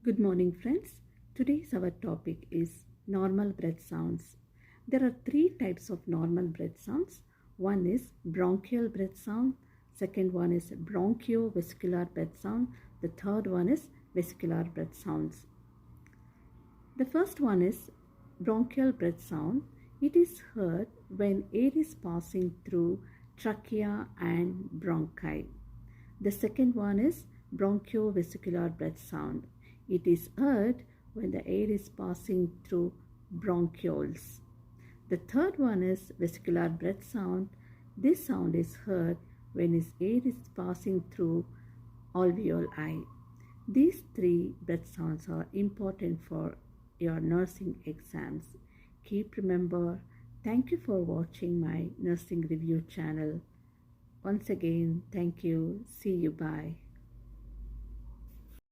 Good morning, friends. Today's our topic is normal breath sounds. There are three types of normal breath sounds. One is bronchial breath sound, second one is bronchiovesicular breath sound, the third one is vesicular breath sounds. The first one is bronchial breath sound. It is heard when air is passing through trachea and bronchi. The second one is bronchiovesicular breath sound. It is heard when the air is passing through bronchioles. The third one is vesicular breath sound. This sound is heard when air is passing through alveoli. These three breath sounds are important for your nursing exams. Keep remember. Thank you for watching my nursing review channel. Once again, thank you. See you. Bye.